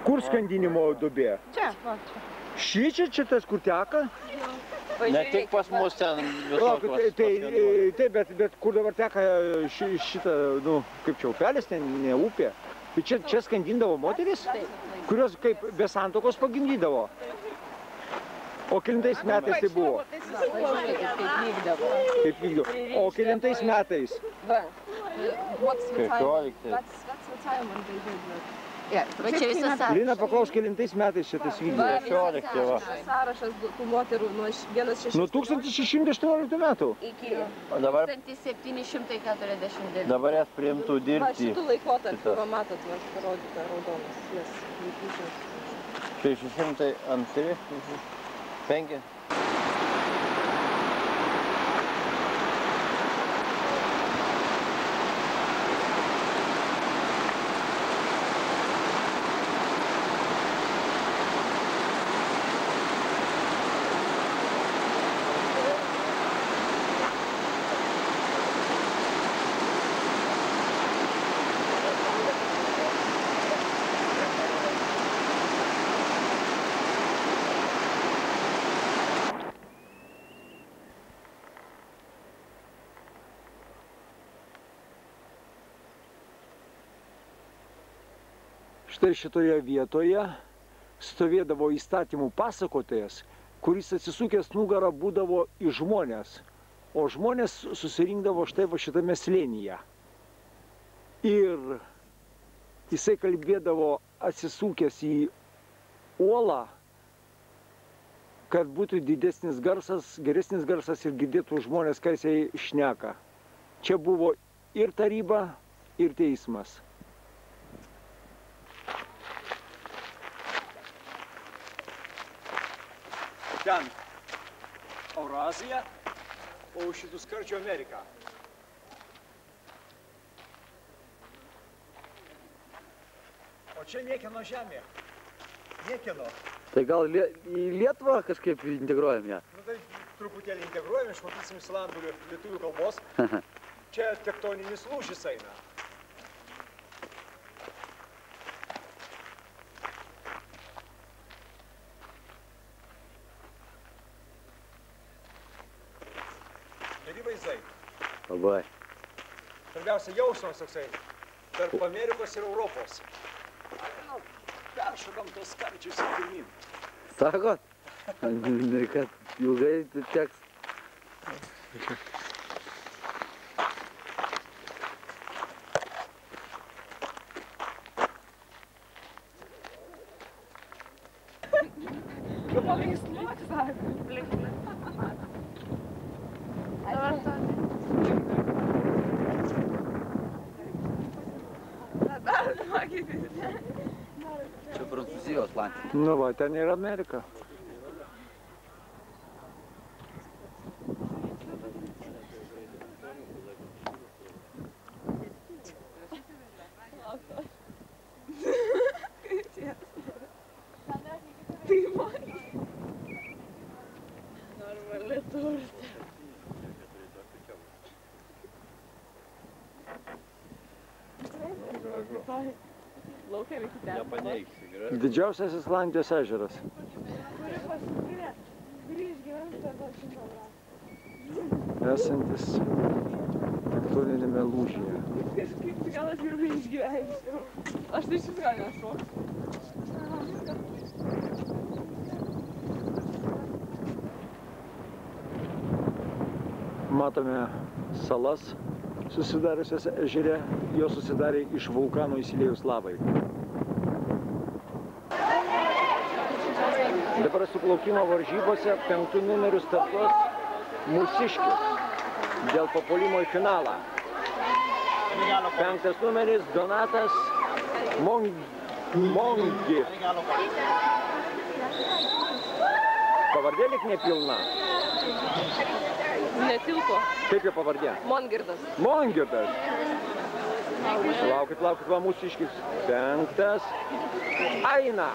Kur skandinimo duobė? Čia, va, čia. Čia tas, kur teka? Ne tik pas mus ten visokios. Bet kur dabar teka šitą, nu, kaip čia upelis, ten ne upė. Tai čia skandindavo moteris, kurios kaip be santokos pagimdydavo. O kelintais metais tai buvo? Kaip vykdavo. O kelintais metais? 15. Lina, paklaus, kelintais metais šitas vykdavo? 16 va. Sąrašas tų moterų nuo 1600. Nuo 1618 metų? Iki 1749. Dabar jas priimtų Va, dirbti. šitų laikotarpių, va, matot, va, parodyta raudonas. Nes laikyčiau. 602, 5. Štai šitoje vietoje stovėdavo įstatymų pasakotojas, kuris atsisukęs nugarą būdavo į žmonės, o žmonės susirinkdavo štai va šitame slėnyje. Ir jisai kalbėdavo atsisukęs į uolą, kad būtų didesnis garsas, geresnis garsas ir girdėtų žmonės, ką jisai šneka. Čia buvo ir taryba, ir teismas. Ten Eurazija, o už šitų skardžių Amerika. O čia niekieno žemė. Niekieno. Tai gal į Lietuvą kažkaip integruojam ją? Nu tai truputėlį integruojam, išmokysim islandų lietuvių kalbos. Čia tektoninis lūžis eina. Geri vaizdai. Labai. Svarbiausia jausmas toksai tarp Amerikos ir Europos. Peršokam tos skardžius ir pirmyn. Sakot? Kad ilgai teks. Čia Prancūzijos lankas. Nu va, ten yra Amerika. Didžiausias Islandijos ežeras. Esantis tektoninėme lūžyje. Kažkaip gal aš gerai išgyvensiu. Aš tai šis gal nešoksiu. Matome salas susidariusias ežere. Jos susidarė iš vulkano įsiliejus lavai. Dabar suplaukimo varžybose 5 numerių startuos Mūsiškis dėl papuolimo į finalą. 5 numeris Donatas Mongi. Pavardė lyg nepilna. Netilpo. Kaip jo pavardė? Mongirdas. Mongirdas. Laukit, va Mūsiškis. 5. Aina.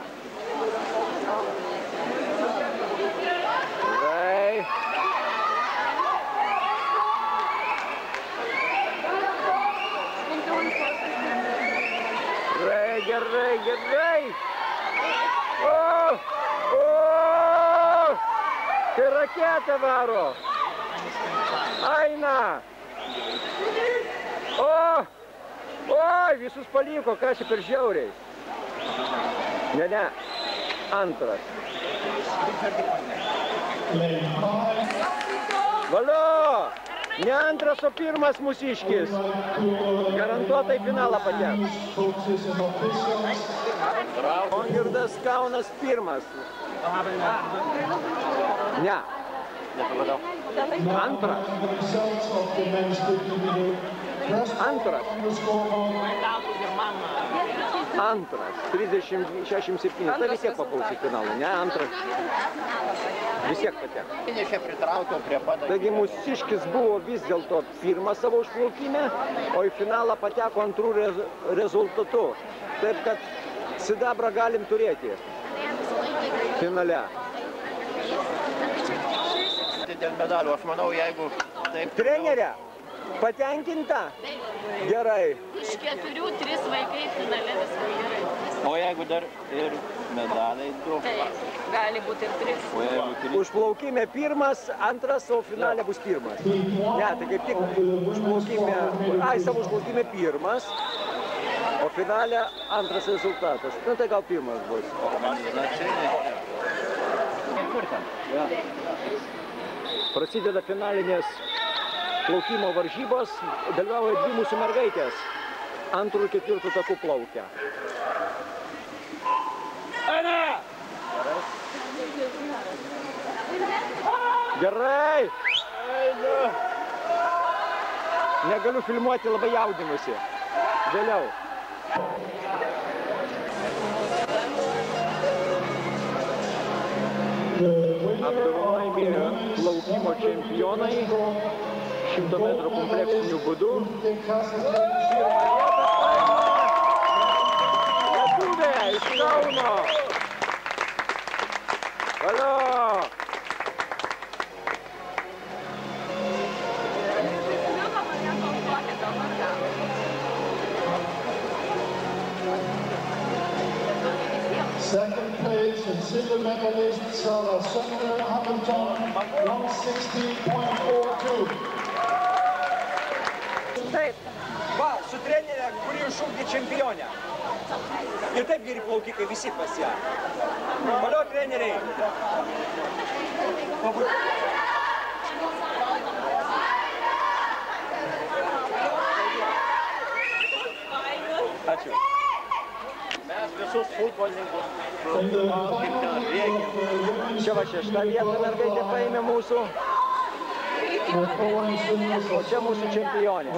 Gerai. Gerai. Tai raketą varo. Aina. Oi, visus paliko, ką čia per žiauriai. Ne, antras. Valio! Ne antras, o pirmas mūsiškis. Garantuotai finalą pateks. Ongirdas Kaunas pirmas. Ne. Antras. Antras. 30-67. Tai vis tiek papuls į finalą. Ne, antras. Vis tiek pateko. Taigi mūsiškis buvo vis dėlto pirmas savo užplaukime, o į finalą pateko antrų rezultatu. Taip kad sidabrą galim turėti finale. Dėl medalių, aš manau, jeigu taip... Trenerė, patenkinta? Gerai. Iš 4, 3 vaikai finale viskas gerai. O jeigu dar ir medaliai du? Taip, gali būti ir 3. O jeigu 3? Užplaukime pirmas, antras, o finale bus pirmas. Ne, tai kaip tik užplaukime, savo užplaukime pirmas, o finale antras rezultatas. Nu tai gal pirmas bus. Kur ten? Ja. Prasideda finalinės plaukimo varžybos, dalyvauja 2 mūsų mergaitės. 2 ir 4 takų plaukia. Aina! Gerai! Negaliu filmuoti, labai jaudinusi. Vėliau. Apdovanojami plaukimo čempionai 100 metrų kompleksiniu būdu. Pirmą vietą paima lietuvė iš Kauno. Valio! Second place and silver medalist Sarah Sumner Hamilton, 160.42. Taip, va, su trenerė, kuri iššūkė čempionę. Ir taip geri plaukikai visi pas ją. Valio, treneriai. Ačiū. Mes visus futbolininkus Čia va 6. vieta mergaitė paėmė mūsų. O čia mūsų čempionė.